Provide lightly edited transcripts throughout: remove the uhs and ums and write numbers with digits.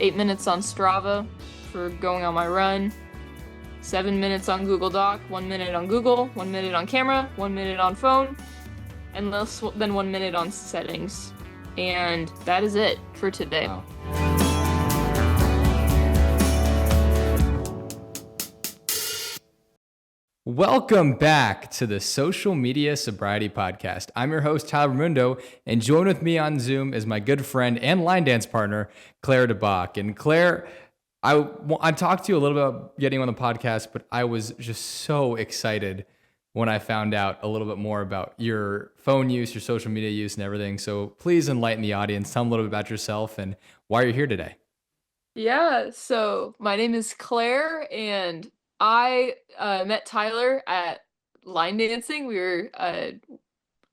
8 minutes on Strava for going on my run, 7 minutes on Google Doc, 1 minute on Google, 1 minute on camera, 1 minute on phone, and then 1 minute on settings. And that is it for today. Wow. Welcome back to the Social Media Sobriety Podcast. I'm your host, Tyler Mundo, and join with me on Zoom is my good friend and line dance partner, Claire DeBach. And Claire, I talked to you a little bit about getting on the podcast, but I was just so excited when I found out a little bit more about your phone use, your social media use, and everything. So please enlighten the audience. Tell them a little bit about yourself and why you're here today. Yeah, so my name is Claire, and I met Tyler at line dancing. We were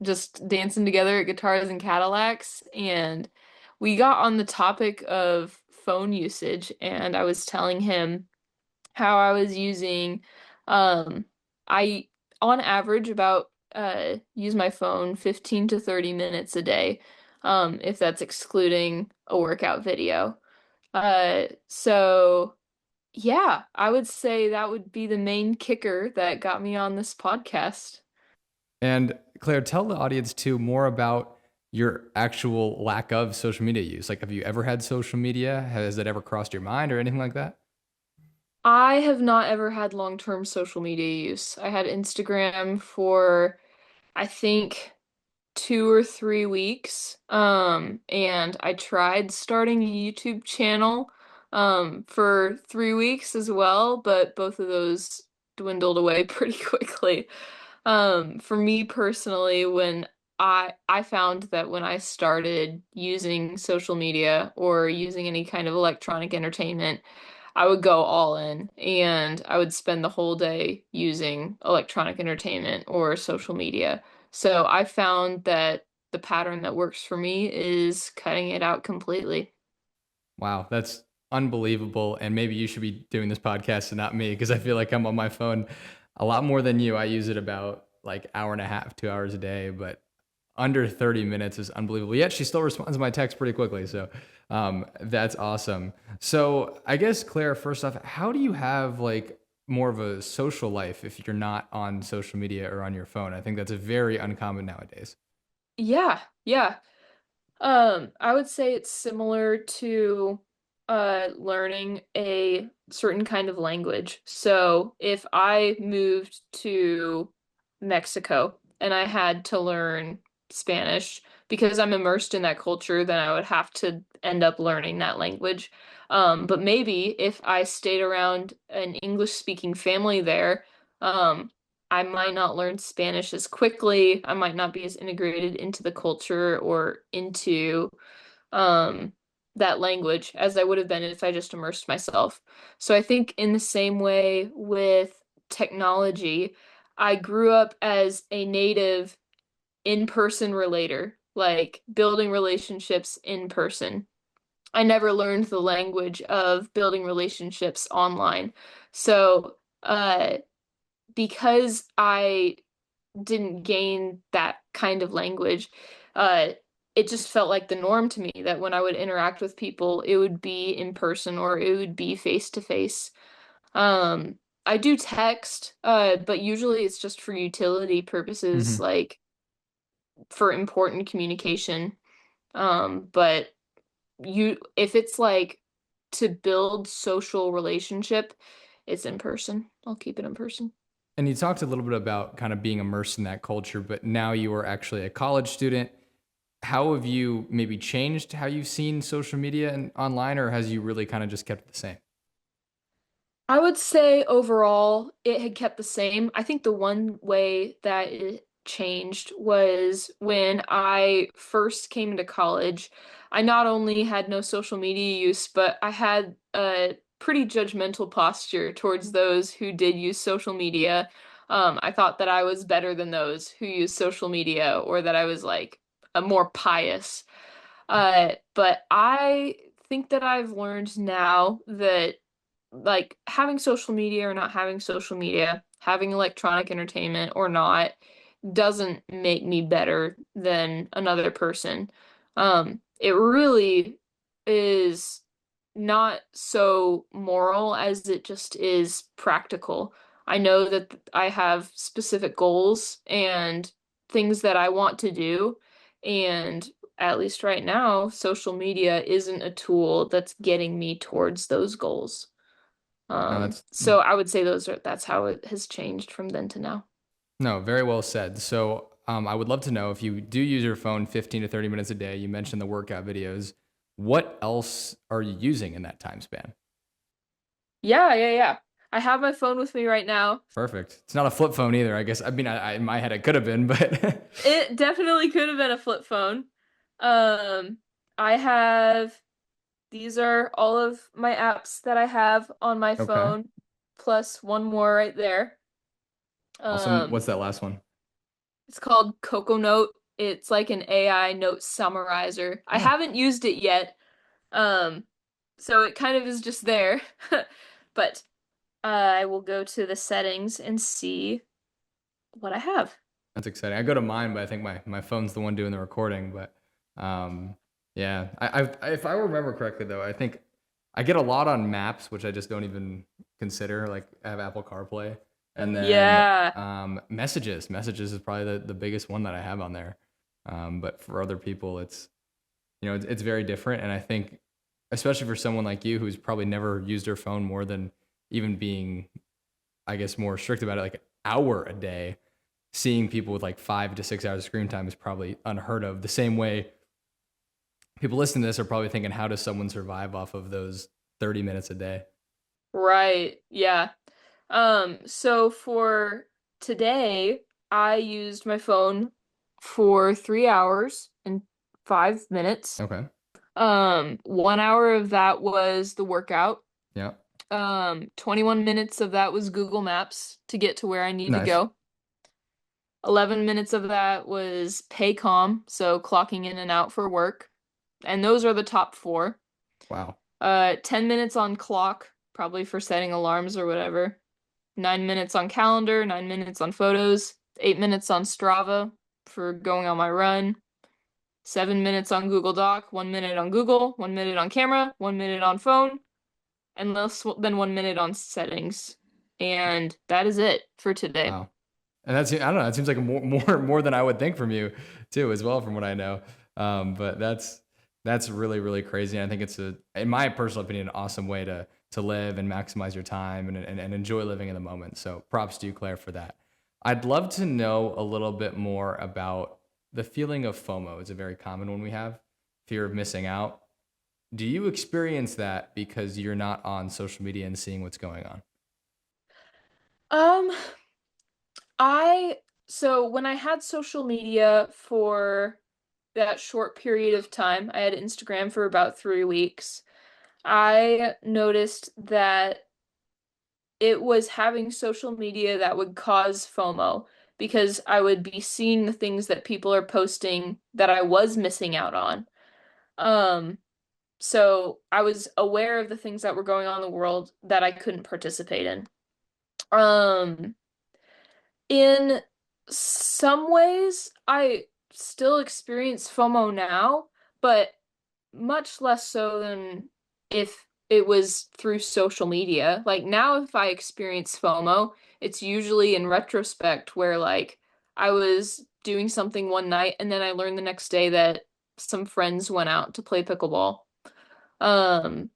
just dancing together at Guitars and Cadillacs, and we got on the topic of phone usage, and I was telling him how I was using, I on average about use my phone 15 to 30 minutes a day, if that's excluding a workout video. So yeah, I would say that would be the main kicker that got me on this podcast. And Claire, tell the audience too more about your actual lack of social media use. Like, have you ever had social media? Has that ever crossed your mind or anything like that? I have not ever had long-term social media use. I had Instagram for, I think, 2 or 3 weeks. And I tried starting a YouTube channel, for 3 weeks as well, but both of those dwindled away pretty quickly. For me personally, when I found that when I started using social media or using any kind of electronic entertainment, I would go all in and I would spend the whole day using electronic entertainment or social media. So I found that the pattern that works for me is cutting it out completely. Wow, that's unbelievable. And maybe you should be doing this podcast and not me, because I feel like I'm on my phone a lot more than you. I use it about like hour and a half, 2 hours a day, but under 30 minutes is unbelievable. Yet she still responds to my text pretty quickly. So that's awesome. So I guess, Claire, first off, how do you have like more of a social life if you're not on social media or on your phone? I think that's a very uncommon nowadays. Yeah, yeah. I would say it's similar to learning a certain kind of language. So if I moved to Mexico and I had to learn Spanish because I'm immersed in that culture, then I would have to end up learning that language. But maybe if I stayed around an English-speaking family there, um, I might not learn Spanish as quickly. I might not be as integrated into the culture or into um, that language as I would have been if I just immersed myself. So I think in the same way with technology, I grew up as a native in-person relator, like building relationships in person. I never learned the language of building relationships online. So, because I didn't gain that kind of language, uh, it just felt like the norm to me that when I would interact with people, it would be in person or it would be face to face. Um, I do text, but usually it's just for utility purposes, Hmm. like for important communication. But if it's like to build social relationship, it's in person. I'll keep it in person. And you talked a little bit about kind of being immersed in that culture, but now you are actually a college student. How have you maybe changed how you've seen social media and online, or has you really kind of just kept it the same? I would say overall it had kept the same. I think the one way that it changed was when I first came into college. I not only had no social media use, but I had a pretty judgmental posture towards those who did use social media. I thought that I was better than those who use social media, or that I was like a more pious. But I think that I've learned now that like having social media or not having social media, having electronic entertainment or not, doesn't make me better than another person. It really is. not so moral as it just is practical. I know that I have specific goals and things that I want to do, and at least right now, social media isn't a tool that's getting me towards those goals. No, that's So I would say that's how it has changed from then to now. no, very well said. So, I would love to know if you do use your phone 15 to 30 minutes a day. You mentioned the workout videos. What else are you using in that time span? Yeah, yeah, yeah. I have my phone with me right now. Perfect. It's not a flip phone either. I guess. I mean, in my head, it could have been, but It definitely could have been a flip phone. Um, I have These are all of my apps that I have on my okay. phone, plus one more right there. Awesome. Um, What's that last one? it's called Cocoa Note. It's like an AI note summarizer. I Oh, haven't used it yet, um, so it kind of is just there. But I will go to the settings and see what I have. that's exciting. I go to mine, but I think my phone's the one doing the recording. But um, yeah, if I remember correctly though, I think I get a lot on maps, which I just don't even consider. Like I have Apple CarPlay, and then Yeah, messages is probably the biggest one that I have on there. But for other people, it's it's very different, and I think especially for someone like you who's probably never used her phone more than even being, I guess, more strict about it, like an hour a day, seeing people with like 5 to 6 hours of screen time is probably unheard of. The same way people listening to this are probably thinking, how does someone survive off of those 30 minutes a day? right. Yeah. So for today, I used my phone for 3 hours and 5 minutes. Okay. 1 hour of that was the workout. Yeah. 21 minutes of that was Google Maps to get to where I need to Nice. go. 11 minutes of that was Paycom, so clocking in and out for work. And those are the top four. Wow. 10 minutes on clock, probably for setting alarms or whatever. 9 minutes on calendar, 9 minutes on photos, 8 minutes on Strava for going on my run, 7 minutes on Google Doc, 1 minute on Google, 1 minute on camera, 1 minute on phone, and less than 1 minute on settings. And that is it for today. Wow. And that's, I don't know, that seems like more than I would think from you too, as well, from what I know. But that's really, really crazy. And I think it's in my personal opinion, an awesome way to live and maximize your time and enjoy living in the moment. So props to you, Claire, for that. I'd love to know a little bit more about the feeling of FOMO. It's a very common one we have, fear of missing out. Do you experience that because you're not on social media and seeing what's going on? Um, I so when I had social media for that short period of time, I had Instagram for about 3 weeks. I noticed that it was having social media that would cause FOMO because I would be seeing the things that people are posting that I was missing out on. Um, so I was aware of the things that were going on in the world that I couldn't participate in. Um, in some ways, I still experience FOMO now, but much less so than if it was through social media. Like now, if I experience FOMO, it's usually in retrospect where like I was doing something one night and then I learned the next day that some friends went out to play pickleball. Um,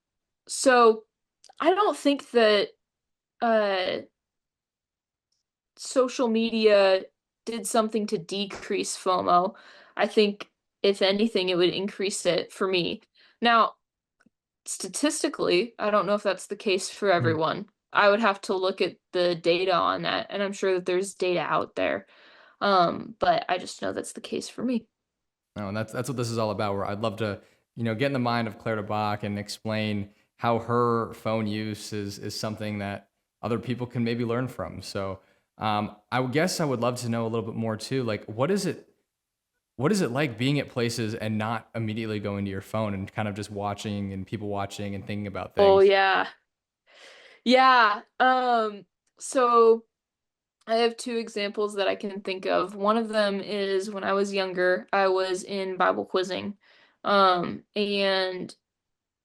so I don't think that uh social media did something to decrease FOMO. I think if anything, it would increase it for me. Now, statistically, I don't know if that's the case for Hmm. everyone. I would have to look at the data on that, and I'm sure that there's data out there. But I just know that's the case for me. No, and that's what this is all about. Where I'd love to, get in the mind of Claire de Bach and explain how her phone use is something that other people can maybe learn from. So, I would guess I would love to know a little bit more too. Like, what is it like being at places and not immediately going to your phone and kind of just watching and people watching and thinking about Oh things? yeah. Yeah. So I have two examples that I can think of. One of them is when I was younger, I was in Bible quizzing. And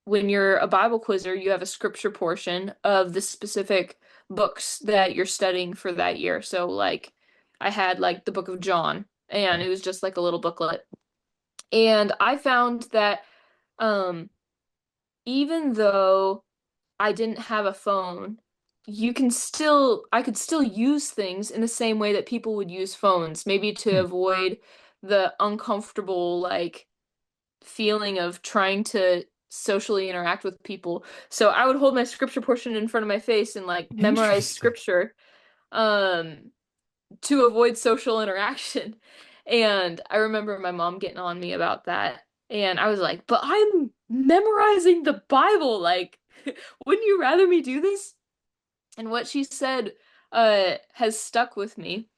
when you're a Bible quizzer, you have a scripture portion of the specific books that you're studying for that year. So like I had like the book of John and Okay. it was just like a little booklet. And I found that um even though I didn't have a phone, I could still use things in the same way that people would use phones, maybe to Hmm. avoid the uncomfortable like feeling of trying to socially interact with people. So I would hold my scripture portion in front of my face and like memorize Interesting. scripture um to avoid social interaction. And I remember my mom getting on me about that. And I was like, "But I'm memorizing the Bible. Like, wouldn't you rather me do this?" And what she said has stuck with me.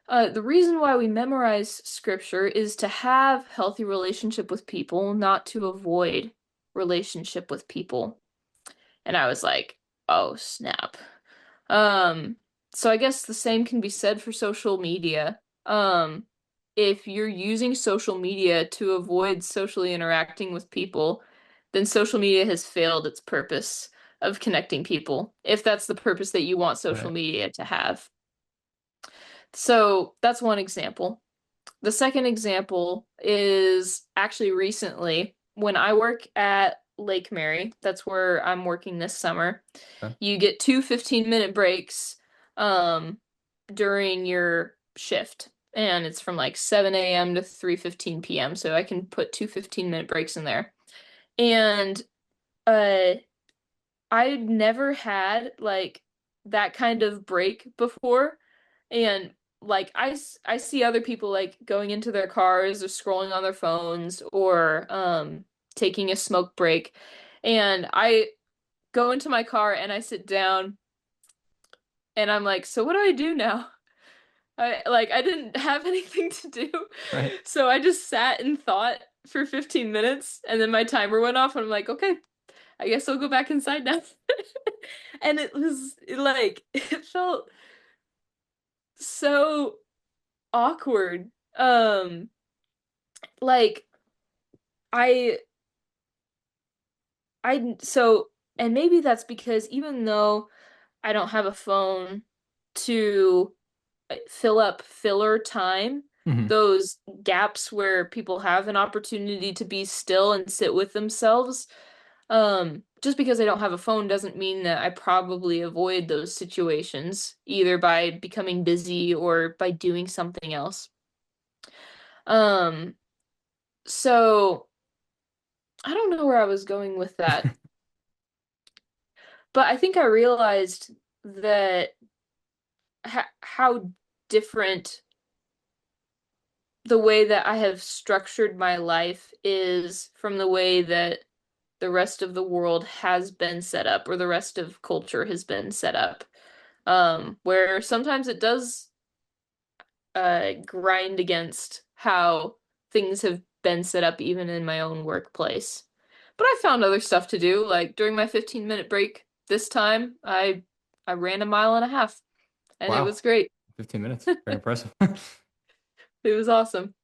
The reason why we memorize scripture is to have healthy relationship with people, not to avoid relationship with people. And I was like, oh, snap. Um, so I guess the same can be said for social media. If you're using social media to avoid socially interacting with people, then social media has failed its purpose of connecting people, if that's the purpose that you want social Right. media to have. So that's one example. The second example is actually recently when I work at Lake Mary, that's where I'm working this summer. Okay. You get two 15-minute breaks um, during your shift, and it's from like 7 a.m. to 3:15 p.m. So I can put two 15-minute breaks in there. And uh, I'd never had like that kind of break before. And like I see other people like going into their cars or scrolling on their phones or taking a smoke break. And I go into my car and I sit down and I'm like, so what do I do now? I didn't have anything to do. Right. So I just sat and thought for 15 minutes and then my timer went off and I'm like, okay, I guess I'll go back inside now. And it was like it felt so awkward. Like I so and maybe that's because even though I don't have a phone to fill up filler time, Hmm. those gaps where people have an opportunity to be still and sit with themselves, just because I don't have a phone doesn't mean that I probably avoid those situations, either by becoming busy or by doing something else. Um, so I don't know where I was going with that, but I think I realized that how different the way that I have structured my life is from the way that the rest of the world has been set up or the rest of culture has been set up. Where sometimes it does grind against how things have been set up even in my own workplace. But I found other stuff to do. Like during my 15-minute break this time, I ran a mile and a half and it Wow. was great. 15 minutes. Very impressive. It was awesome.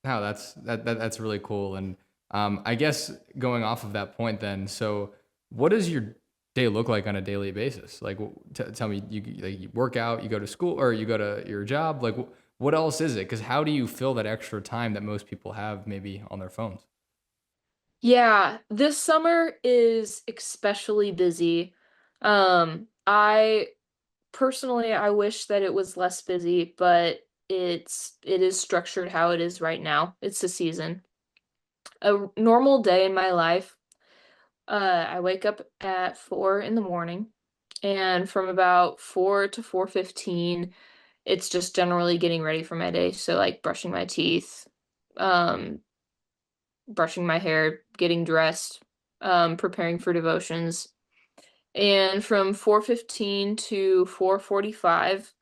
No, that's really cool. And I guess going off of that point, then, so what does your day look like on a daily basis? Like, tell me, you work out, you go to school, or you go to your job. Like, what else is it? Because how do you fill that extra time that most people have maybe on their phones? Yeah, this summer is especially busy. I personally I wish that it was less busy, but it is structured how it is right now. It's the season. A normal day in my life, I wake up at 4 in the morning, and from about 4 to 4:15, it's just generally getting ready for my day. So like brushing my teeth, um, brushing my hair, getting dressed, preparing for devotions. And from 4:15 to 4:45,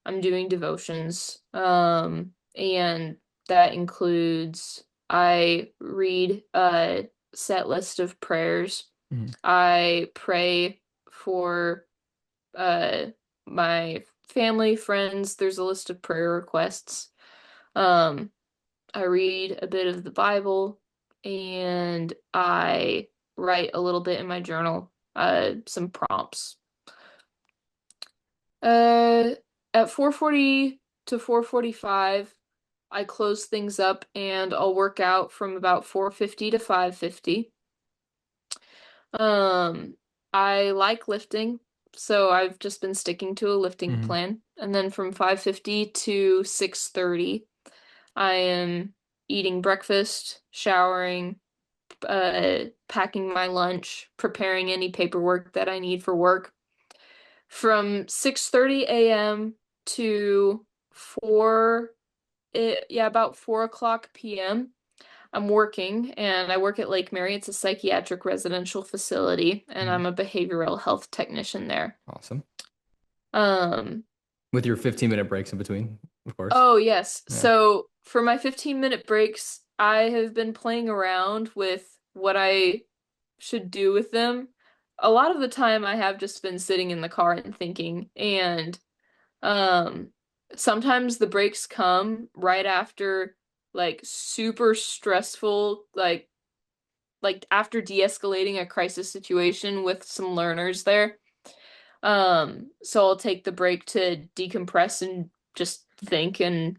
I'm doing devotions. And that includes I read a set list of prayers. Mhm. I pray for uh my family, friends. There's a list of prayer requests. Um, I read a bit of the Bible and I write a little bit in my journal, some prompts. At 4:40 to 4:45, I close things up and I'll work out from about 4:50 to 5:50. Um, I like lifting, so I've just been sticking to a lifting Hmm. plan. And then from 5:50 to 6:30, I am eating breakfast, showering, packing my lunch, preparing any paperwork that I need for work. From 6:30 a.m. to 4, yeah, about 4 o'clock p.m. I'm working and I work at Lake Mary. It's a psychiatric residential facility, and Hmm. I'm a behavioral health technician there. Awesome. Um, With your 15-minute breaks in between, of course. oh yes. Yeah. So for my 15-minute breaks, I have been playing around with what I should do with them. A lot of the time I have just been sitting in the car and thinking, and um sometimes the breaks come right after like super stressful like after de-escalating a crisis situation with some learners there. So I'll take the break to decompress and just think and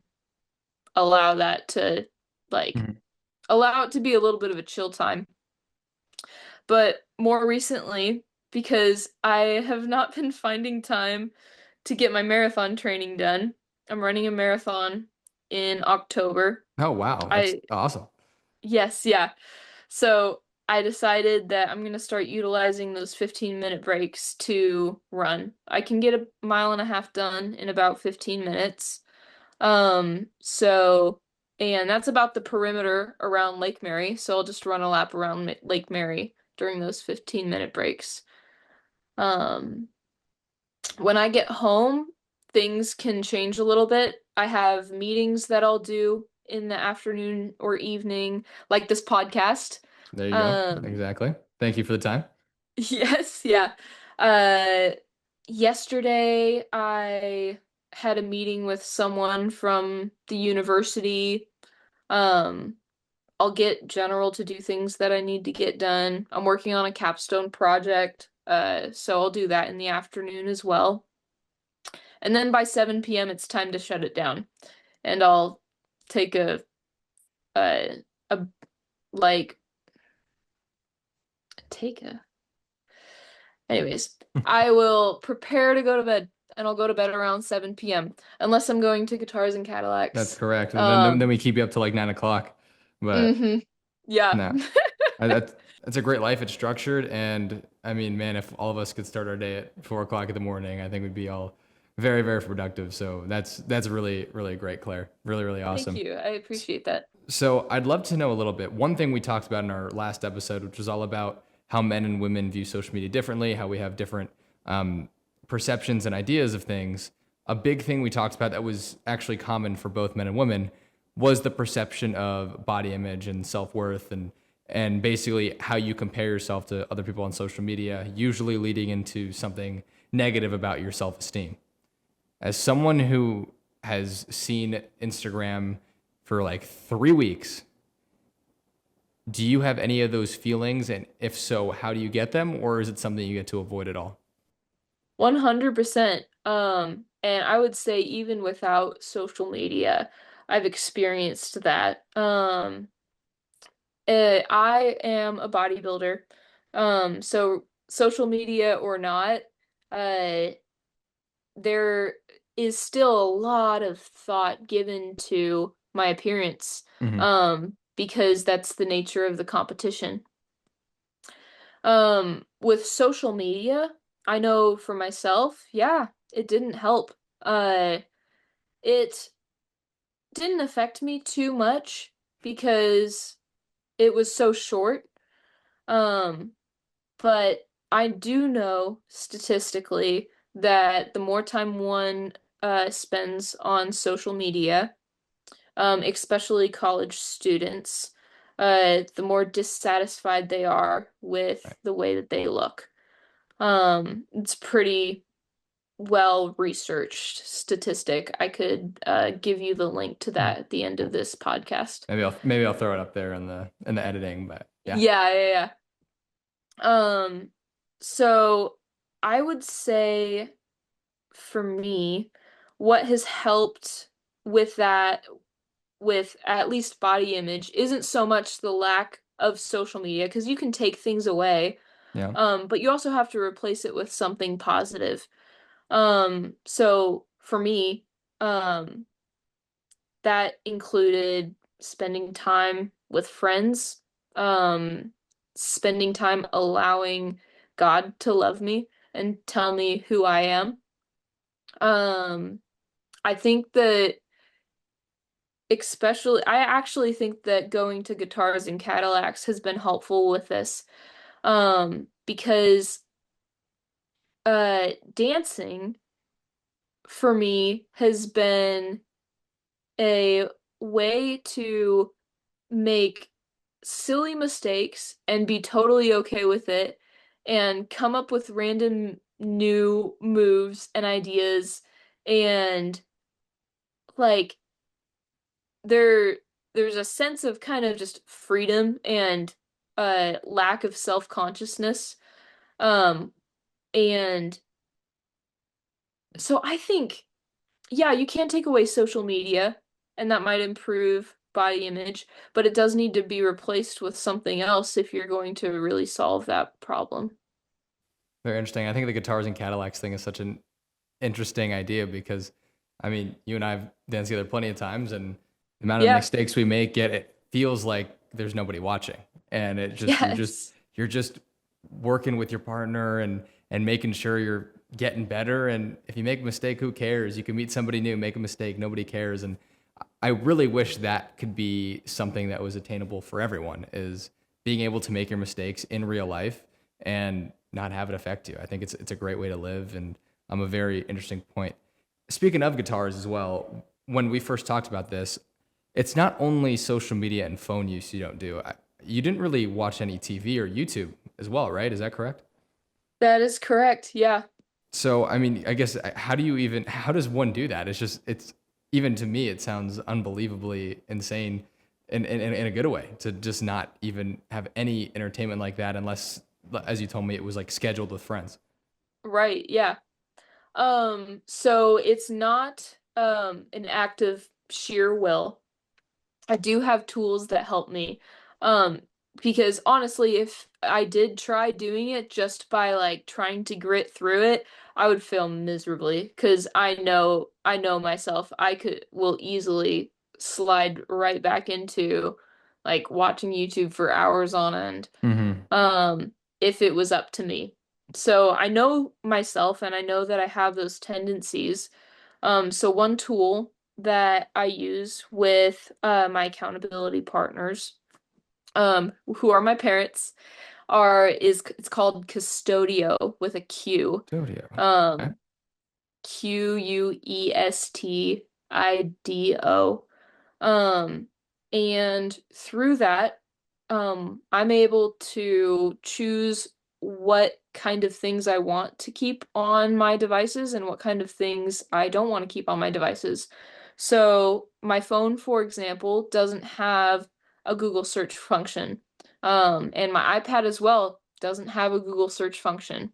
allow that to like Mhm. allow it to be a little bit of a chill time. But more recently, because I have not been finding time to get my marathon training done, I'm running a marathon in October. Oh, wow. That's I, awesome. yes, yeah. So I decided that I'm gonna start utilizing those 15-minute breaks to run. I can get a mile and a half done in about 15 minutes. So, and that's about the perimeter around Lake Mary. So I'll just run a lap around Lake Mary during those 15-minute breaks. Um, when I get home, things can change a little bit. I have meetings that I'll do in the afternoon or evening, like this podcast. There you go. Um, Exactly. Thank you for the time. yes, yeah. Uh, Yesterday I had a meeting with someone from the university. Um, I'll get General to do things that I need to get done. I'm working on a capstone project, so I'll do that in the afternoon as well. And then by 7 p.m. it's time to shut it down. And I'll take a like take a anyways, I will prepare to go to bed and I'll go to bed around 7 p.m. unless I'm going to Guitars and That's Cadillacs. correct. And then Um, we keep you up to like 9 o'clock. But hmm Yeah. no, that's a great life. It's structured. And I mean, man, if all of us could start our day at 4 o'clock in the morning, I think we'd be all very, very productive. So that's really, really great, Claire. Really, really Thank awesome. you. I appreciate that. So I'd love to know a little bit. One thing we talked about in our last episode, which was all about how men and women view social media differently, how we have different um, perceptions and ideas of things. A big thing we talked about that was actually common for both men and women was the perception of body image and self-worth and basically how you compare yourself to other people on social media, usually leading into something negative about your self-esteem. As someone who has seen Instagram for like 3 weeks, do you have any of those feelings? And if so, how do you get them? Or is it something you get to avoid at all? 100%. And I would say even without social media, I've experienced that. I am a bodybuilder. So social media or not, uh, there is still a lot of thought given to my appearance, Hmm. because that's the nature of the competition. With social media, I know for myself, yeah, it didn't help. It didn't affect me too much because it was so short. Um, but I do know statistically that the more time one spends on social media, especially college students, the more dissatisfied they are with Right. the way that they look. It's pretty well researched statistic. I could give you the link to Hmm. that at the end of Cool. this podcast. Maybe I'll throw it up there in the editing, but yeah. Yeah, yeah, yeah. Um, so I would say for me, what has helped with that, with at least body image, isn't so much the lack of social media, because you can take things away, Yeah. but you also have to replace it with something positive. So for me, um, that included spending time with friends, um, spending time allowing God to love me and tell me who I am. Um, I think that I actually think that going to Guitars and Cadillacs has been helpful with this. Because dancing for me has been a way to make silly mistakes and be totally okay with it and come up with random new moves and ideas, and like there there's a sense of kind of just freedom and lack of self-consciousness. Um and so I think, yeah, you can take away social media and that might improve body image, but it does need to be replaced with something else if you're going to really solve that problem. Very interesting. I think the guitars and Cadillacs thing is such an interesting idea because, I mean, you and I have danced together plenty of times, and the amount of Yeah. mistakes we make, yet it feels like there's nobody watching, and it just Yes. you're just working with your partner and making sure you're getting better. And if you make a mistake, who cares? You can meet somebody new, make a mistake, nobody cares. And I really wish that could be something that was attainable for everyone, is being able to make your mistakes in real life and not have it affect you. I think it's a great way to live, and a very interesting point. Speaking of guitars as well, when we first talked about this, it's not only social media and phone use you don't do. You didn't really watch any TV or YouTube as well, right? Is that correct? That is correct. Yeah. So, I mean, I guess how does one do that? It's even to me, it sounds unbelievably insane in a good way to just not even have any entertainment like that unless, as you told me, it was like scheduled with friends. Right. Yeah. So it's not an act of sheer will. I do have tools that help me. Um, because honestly, if I did try doing it just by like trying to grit through it, I would fail miserably because I know myself. I will easily slide right back into like watching YouTube for hours on end. Mm-hmm. Um, if it was up to me. So I know myself and I know that I have those tendencies. So one tool that I use with my accountability partners, who are my parents, it's called Custodio with a Q. Studio. Okay. Um, Questido. Um, and through that, I'm able to choose what kind of things I want to keep on my devices and what kind of things I don't want to keep on my devices. So my phone, for example, doesn't have a Google search function. And my iPad as well doesn't have a Google search function.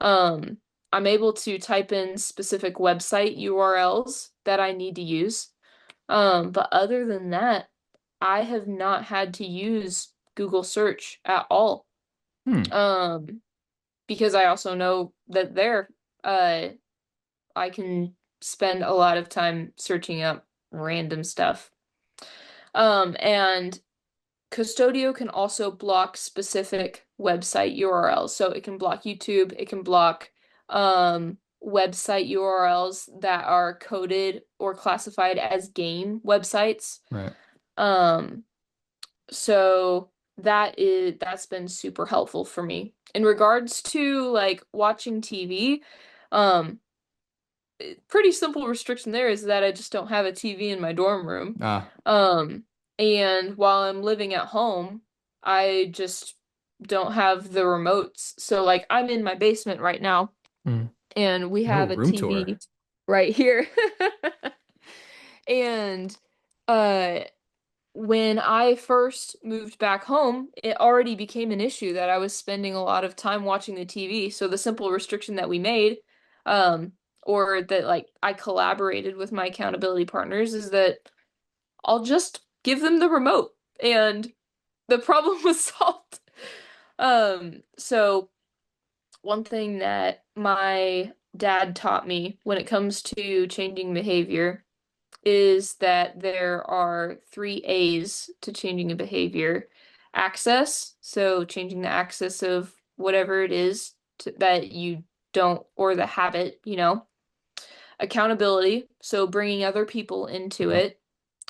Um, I'm able to type in specific website URLs that I need to use. But other than that, I have not had to use Google search at all. Hmm. Um, because I also know that uh, I can spend a lot of time searching up random stuff. And Custodio can also block specific website URLs. So it can block YouTube, it can block website URLs that are coded or classified as game websites. Right. Um, so that's been super helpful for me. In regards to like watching TV, um, pretty simple restriction there is that I just don't have a TV in my dorm room. Ah. Um, and while I'm living at home, I just don't have the remotes. So like I'm in my basement right now Mm. and we Oh, have a room tour. TV right here. And uh when I first moved back home, it already became an issue that I was spending a lot of time watching the TV. So the simple restriction that we made, um, or that like I collaborated with my accountability partners, is that I'll just give them the remote and the problem was solved. So one thing that my dad taught me when it comes to changing behavior is that there are three A's to changing a behavior. Access, so changing the access of whatever it is that you don't, or the habit, you know. Accountability, so bringing other people into Yep.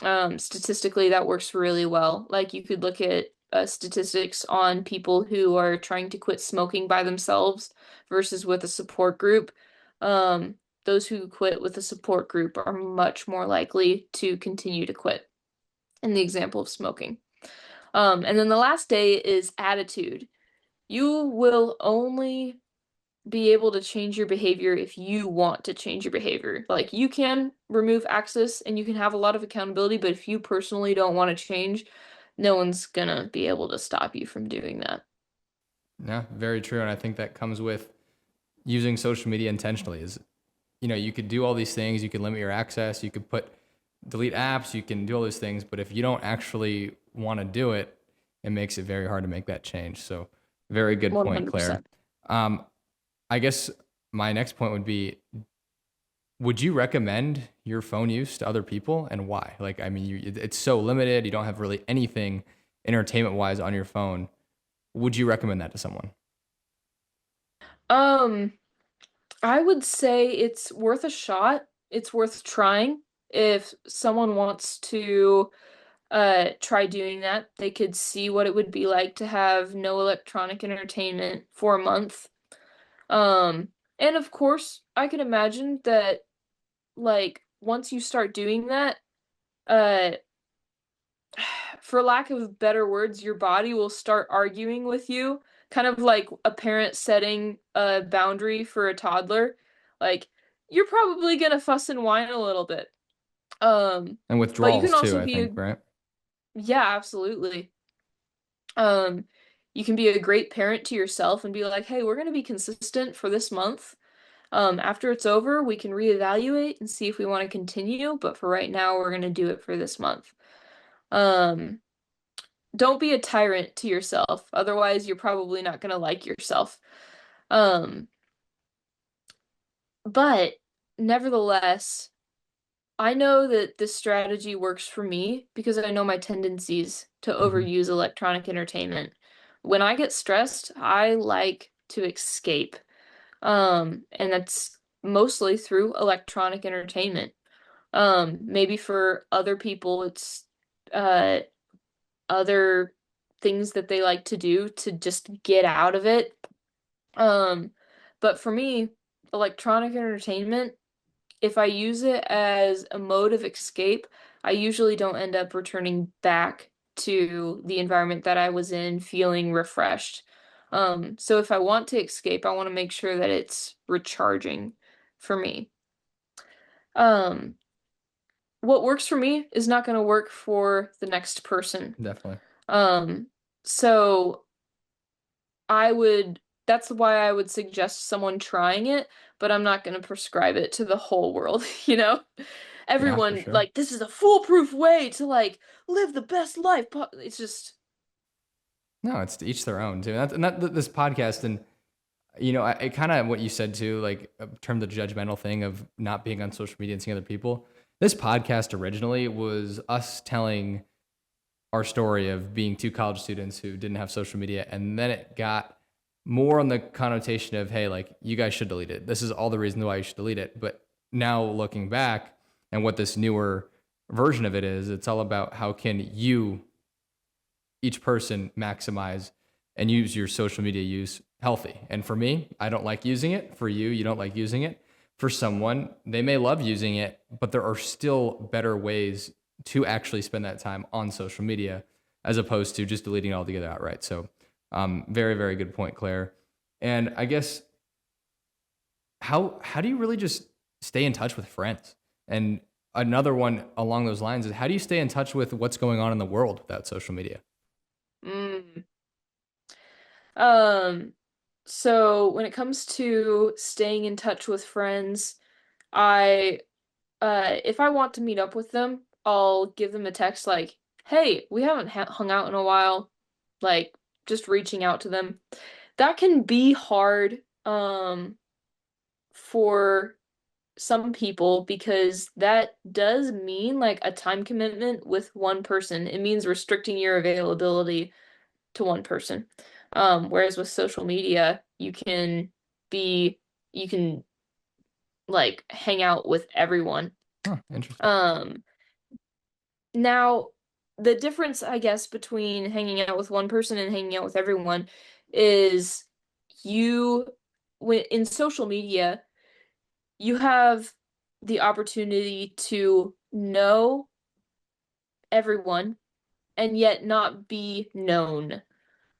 it. Statistically, that works really well. Like you could look at statistics on people who are trying to quit smoking by themselves versus with a support group. Um, those who quit with a support group are much more likely to continue to quit, in the example of smoking. And then the last day is attitude. You will only be able to change your behavior if you want to change your behavior. Like you can remove access and you can have a lot of accountability, but if you personally don't want to change, no one's gonna be able to stop you from doing that. Yeah, very true. And I think that comes with using social media intentionally. Is you could do all these things, you can limit your access, you could put delete apps, you can do all those things, but if you don't actually want to do it, it makes it very hard to make that change. So, very good point, Claire. 100%. Um, I guess my next point would be, would you recommend your phone use to other people and why? Like, I mean, it's so limited, you don't have really anything entertainment wise on your phone. Would you recommend that to someone? Um, I would say it's worth a shot. It's worth trying. If someone wants to try doing that, they could see what it would be like to have no electronic entertainment for a month. Um, and of course, I can imagine that like once you start doing that, uh for lack of better words, your body will start arguing with you, kind of like a parent setting a boundary for a toddler. Like you're probably gonna fuss and whine a little bit. Um, And but you can withdrawals too, also I be think, a right? yeah, absolutely. Um, you can be a great parent to yourself and be like, "Hey, we're gonna be consistent for this month. After it's over, we can reevaluate and see if we want to continue, but for right now, we're going to do it for this month." Um, don't be a tyrant to yourself. Otherwise, you're probably not going to like yourself. Um, but nevertheless, I know that this strategy works for me because I know my tendencies to Mhm. overuse electronic entertainment. When I get stressed, I like to escape. And that's mostly through electronic entertainment. Maybe for other people, it's uh other things that they like to do to just get out of it. Um, but for me, electronic entertainment, if I use it as a mode of escape, I usually don't end up returning back to the environment that I was in feeling refreshed. So if I want to escape, I want to make sure that it's recharging for me. Um, what works for me is not going to work for the next person. Definitely. Um, so I would, that's why I would suggest someone trying it, but I'm not going to prescribe it to the whole world, you know? Yeah, for Everyone, sure. like, this is a foolproof way to, like, live the best life. It's just, No, it's to each their own too. This podcast, and it kind of what you said too, like in terms of the judgmental thing of not being on social media and seeing other people. This podcast originally was us telling our story of being two college students who didn't have social media, and then it got more on the connotation of, hey, like you guys should delete it. This is all the reasons why you should delete it. But now looking back and what this newer version of it is, it's all about how can you, each person, maximize and use your social media use healthy. And for me, I don't like using it. For you, you don't like using it. For someone, they may love using it, but there are still better ways to actually spend that time on social media as opposed to just deleting it altogether outright. So, very, very good point, Claire. And I guess how do you really just stay in touch with friends? And another one along those lines is how do you stay in touch with what's going on in the world without social media? Mm. Um, so when it comes to staying in touch with friends, I if I want to meet up with them, I'll give them a text like, "Hey, we haven't ha hung out in a while." Like just reaching out to them. That can be hard for some people because that does mean like a time commitment with one person. It means restricting your availability to one person. Whereas with social media, be you can like hang out with everyone. Huh, interesting. Um, Now the difference, I guess, between hanging out with one person and hanging out with everyone is you when in social media, you have the opportunity to know everyone and yet not be known.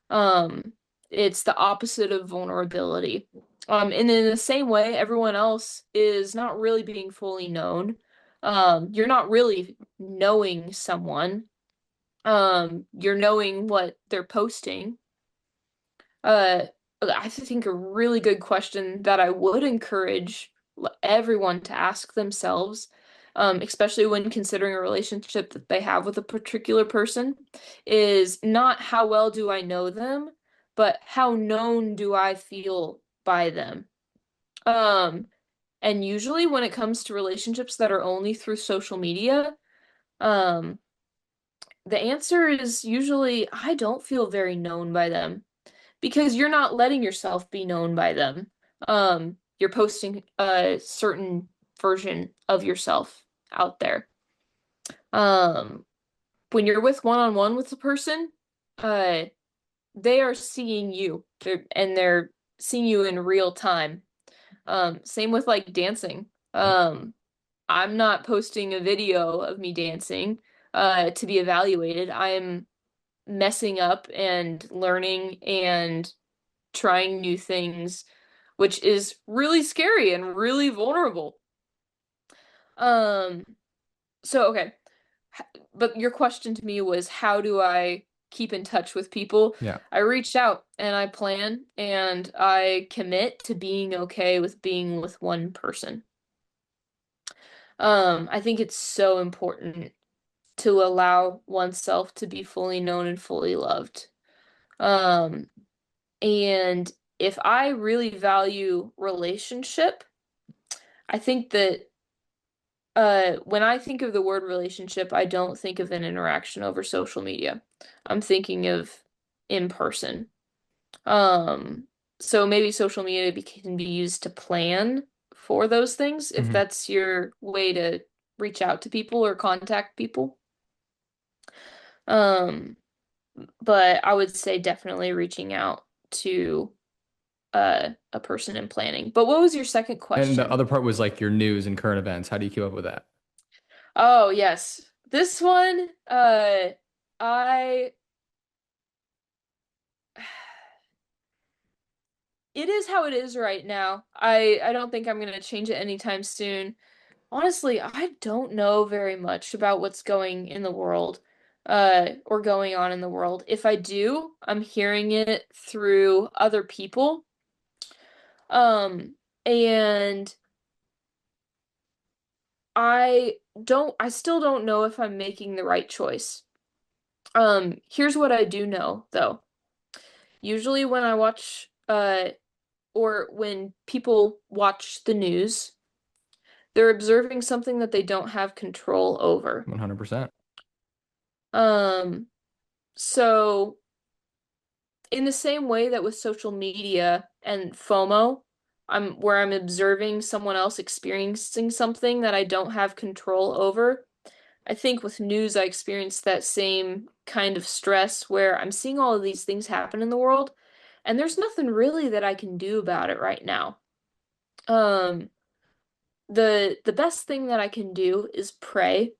Um, it's the opposite of vulnerability. And in the same way, everyone else is not really being fully known. You're not really knowing someone. You're knowing what they're posting. Uh, I think a really good question that I would encourage everyone to ask themselves, especially when considering a relationship that they have with a particular person, is not how well do I know them, but how known do I feel by them? Um, and usually when it comes to relationships that are only through social media, um, the answer is usually I don't feel very known by them because you're not letting yourself be known by them. You're posting a certain version of yourself out there. Um, when you're with one-on-one with a person, uh, they are seeing you. They're seeing you in real time. Same with like dancing. Yep. I'm not posting a video of me dancing to be evaluated. I'm messing up and learning and trying new things, which is really scary and really vulnerable. Um, so okay. But your question to me was how do I keep in touch with people? Yeah. I reach out and I plan and I commit to being okay with being with one person. I think it's so important to allow oneself to be fully known and fully loved. Um, and if I really value relationship, I think that when I think of the word relationship, I don't think of an interaction over social media. I'm thinking of in person. Um, so maybe social media can be used to plan for those things if Hmm. that's your way to reach out to people or contact people. Um, but I would say definitely reaching out to a person in planning. But what was your second And the question? other part was like your news and current events. How do you keep up with that? Oh, yes. This one, I it is how it is right now. I don't think I'm gonna change it anytime soon. Honestly, I don't know very much about what's going in the world, or going on in the world. If I do, I'm hearing it through other people. Um, and I still don't know if I'm making the right choice. Here's what I do know though. Usually when I watch or when people watch the news, they're observing something that they don't have control over. 100%. Um, so in the same way that with social media and FOMO, I'm observing someone else experiencing something that I don't have control over. I think with news, I experience that same kind of stress where I'm seeing all of these things happen in the world, and there's nothing really that I can do about it right now. Um, the best thing that I can do is pray.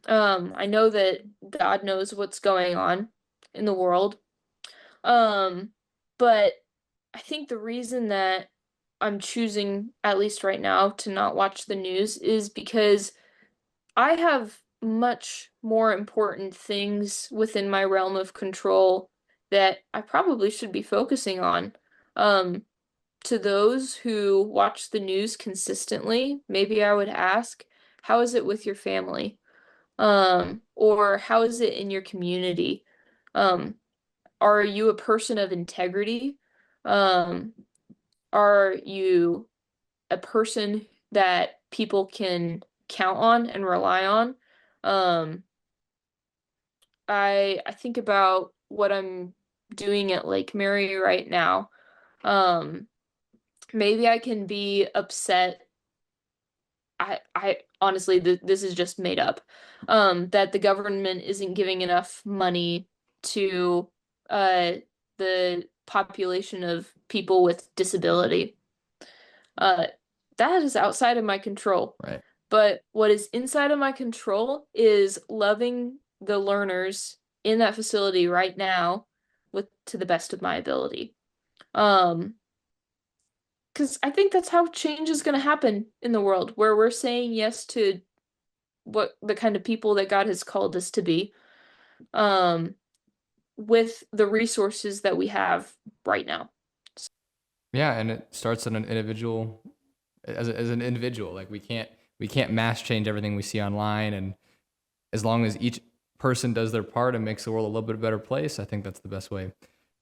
I know that God knows what's going on in the world. Um, but I think the reason that I'm choosing, at least right now, to not watch the news is because I have much more important things within my realm of control that I probably should be focusing on. Um, to those who watch the news consistently, maybe I would ask, how is it with your family? Or how is it in your community? Um, are you a person of integrity? Um, are you a person that people can count on and rely on? Um, I think about what I'm doing at Lake Mary right now. Um, maybe I can be upset. I honestly, this is just made up. That the government isn't giving enough money to uh the population of people with disability. Uh, that is outside of my control. Right. But what is inside of my control is loving the learners in that facility right now with to the best of my ability. Um, because I think that's how change is going to happen in the world, where we're saying yes to what the kind of people that God has called us to be, um, with the resources that we have right now. Yeah, and it starts on an individual as an individual. Like we can't mass change everything we see online, and as long as each person does their part and makes the world a little bit better place, I think that's the best way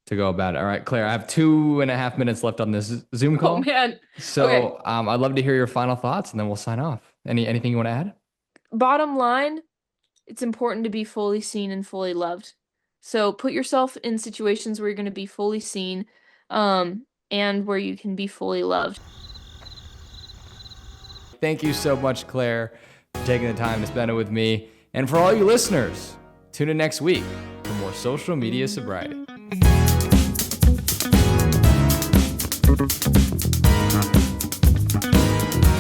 to go about it. All right, Claire, I have 2.5 minutes left on this Zoom Oh call. man. Okay. So I'd love to hear your final thoughts and then we'll sign off. Anything you want to add? Bottom line, it's important to be fully seen and fully loved. So put yourself in situations where you're going to be fully seen, and where you can be fully loved. Thank you so much, Claire, for taking the time to spend it with me. And for all you listeners, tune in next week for more social media sobriety.